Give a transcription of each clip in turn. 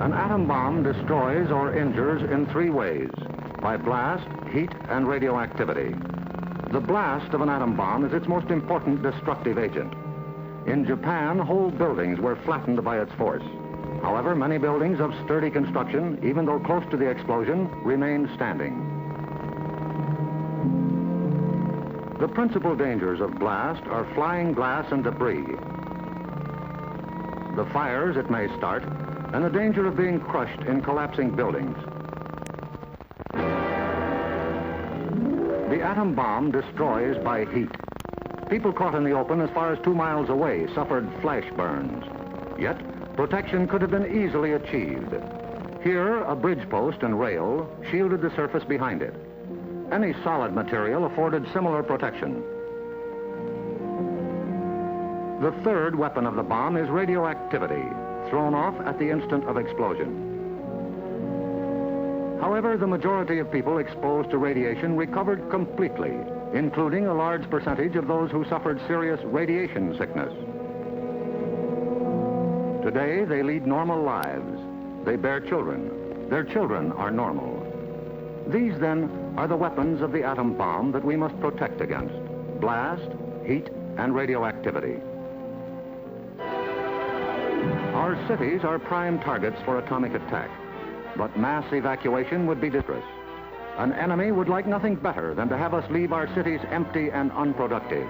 An atom bomb destroys or injures in three ways: by blast, heat, and radioactivity. The blast of an atom bomb is its most important destructive agent. In Japan, whole buildings were flattened by its force. However, many buildings of sturdy construction, even though close to the explosion, remained standing. The principal dangers of blast are flying glass and debris, the fires it may start, and the danger of being crushed in collapsing buildings. The atom bomb destroys by heat. People caught in the open as far as 2 miles away suffered flash burns. Yet, protection could have been easily achieved. Here, a bridge post and rail shielded the surface behind it. Any solid material afforded similar protection. The third weapon of the bomb is radioactivity, thrown off at the instant of explosion. However, the majority of people exposed to radiation recovered completely, including a large percentage of those who suffered serious radiation sickness. Today, they lead normal lives. They bear children. Their children are normal. These, then, are the weapons of the atom bomb that we must protect against: blast, heat, and radioactivity. Our cities are prime targets for atomic attack, but mass evacuation would be disastrous. An enemy would like nothing better than to have us leave our cities empty and unproductive.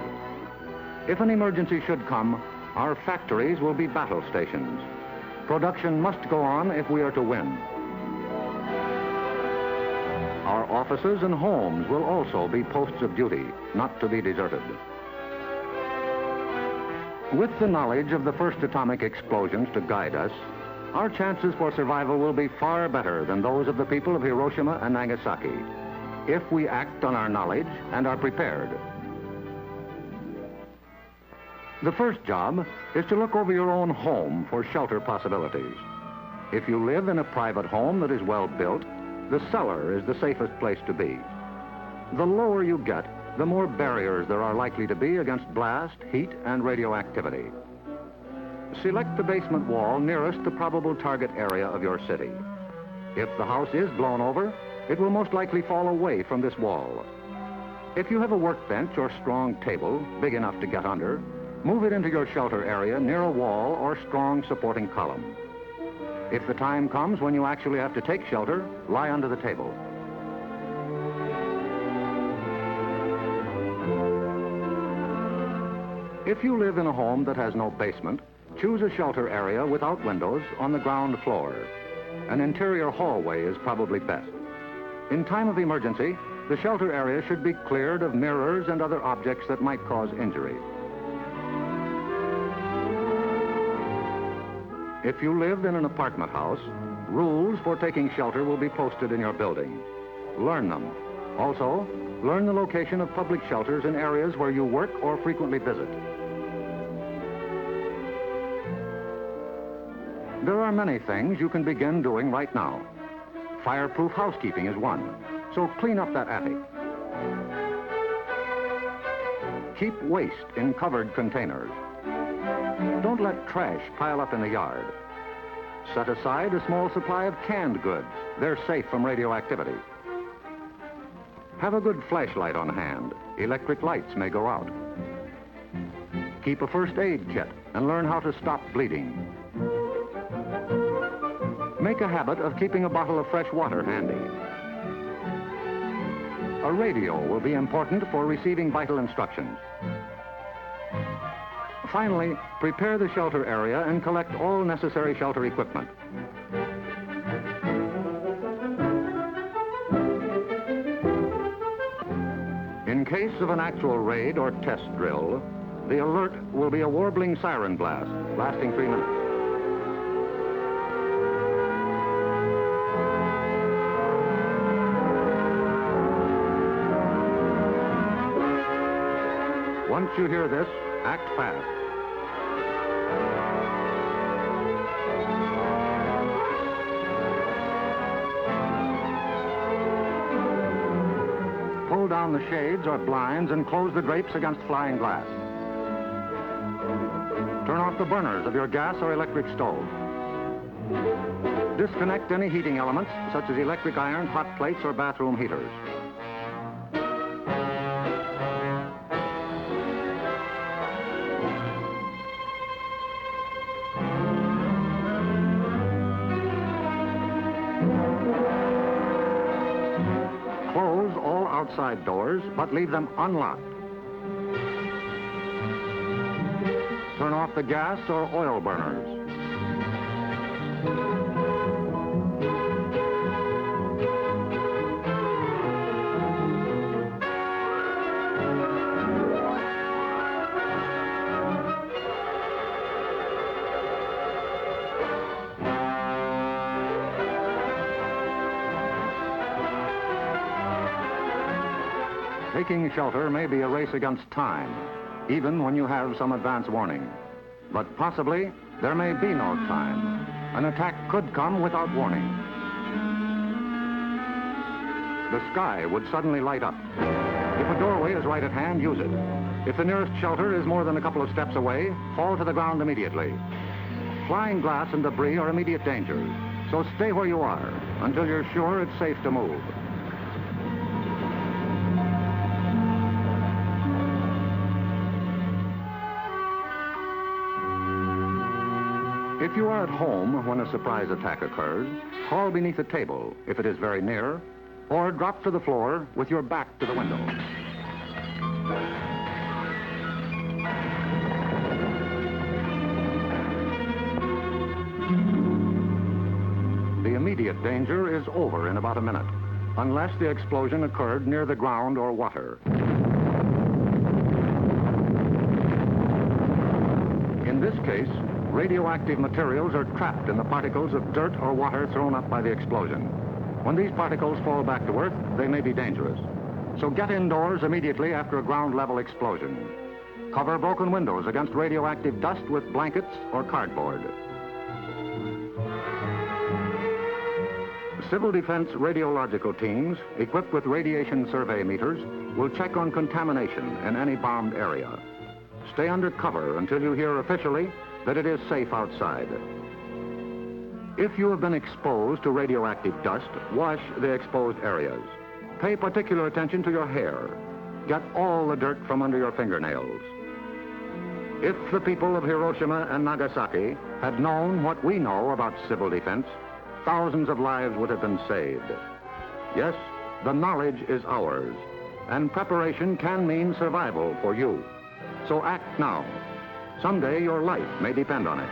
If an emergency should come, our factories will be battle stations. Production must go on if we are to win. Our offices and homes will also be posts of duty, not to be deserted. With the knowledge of the first atomic explosions to guide us, our chances for survival will be far better than those of the people of Hiroshima and Nagasaki, if we act on our knowledge and are prepared. The first job is to look over your own home for shelter possibilities. If you live in a private home that is well built, the cellar is the safest place to be. The lower you get, the more barriers there are likely to be against blast, heat, and radioactivity. Select the basement wall nearest the probable target area of your city. If the house is blown over, it will most likely fall away from this wall. If you have a workbench or strong table big enough to get under, move it into your shelter area near a wall or strong supporting column. If the time comes when you actually have to take shelter, lie under the table. If you live in a home that has no basement, choose a shelter area without windows on the ground floor. An interior hallway is probably best. In time of emergency, the shelter area should be cleared of mirrors and other objects that might cause injury. If you live in an apartment house, rules for taking shelter will be posted in your building. Learn them. Also, learn the location of public shelters in areas where you work or frequently visit. There are many things you can begin doing right now. Fireproof housekeeping is one, so clean up that attic. Keep waste in covered containers. Don't let trash pile up in the yard. Set aside a small supply of canned goods. They're safe from radioactivity. Have a good flashlight on hand. Electric lights may go out. Keep a first aid kit and learn how to stop bleeding. Make a habit of keeping a bottle of fresh water handy. A radio will be important for receiving vital instructions. Finally, prepare the shelter area and collect all necessary shelter equipment. In case of an actual raid or test drill, the alert will be a warbling siren blast lasting 3 minutes. Once you hear this, act fast. Pull down the shades or blinds and close the drapes against flying glass. Turn off the burners of your gas or electric stove. Disconnect any heating elements, such as electric iron, hot plates, or bathroom heaters. Close all outside doors, but leave them unlocked. Turn off the gas or oil burners. Taking shelter may be a race against time, even when you have some advance warning. But possibly, there may be no time. An attack could come without warning. The sky would suddenly light up. If a doorway is right at hand, use it. If the nearest shelter is more than a couple of steps away, fall to the ground immediately. Flying glass and debris are immediate dangers, so stay where you are until you're sure it's safe to move. If you are at home when a surprise attack occurs, crawl beneath a table if it is very near, or drop to the floor with your back to the window. The immediate danger is over in about a minute, unless the explosion occurred near the ground or water. In this case, radioactive materials are trapped in the particles of dirt or water thrown up by the explosion. When these particles fall back to Earth, they may be dangerous. So get indoors immediately after a ground-level explosion. Cover broken windows against radioactive dust with blankets or cardboard. Civil Defense radiological teams, equipped with radiation survey meters, will check on contamination in any bombed area. Stay under cover until you hear officially that it is safe outside. If you have been exposed to radioactive dust, wash the exposed areas. Pay particular attention to your hair. Get all the dirt from under your fingernails. If the people of Hiroshima and Nagasaki had known what we know about civil defense, thousands of lives would have been saved. Yes, the knowledge is ours, and preparation can mean survival for you. So act now. Someday your life may depend on it.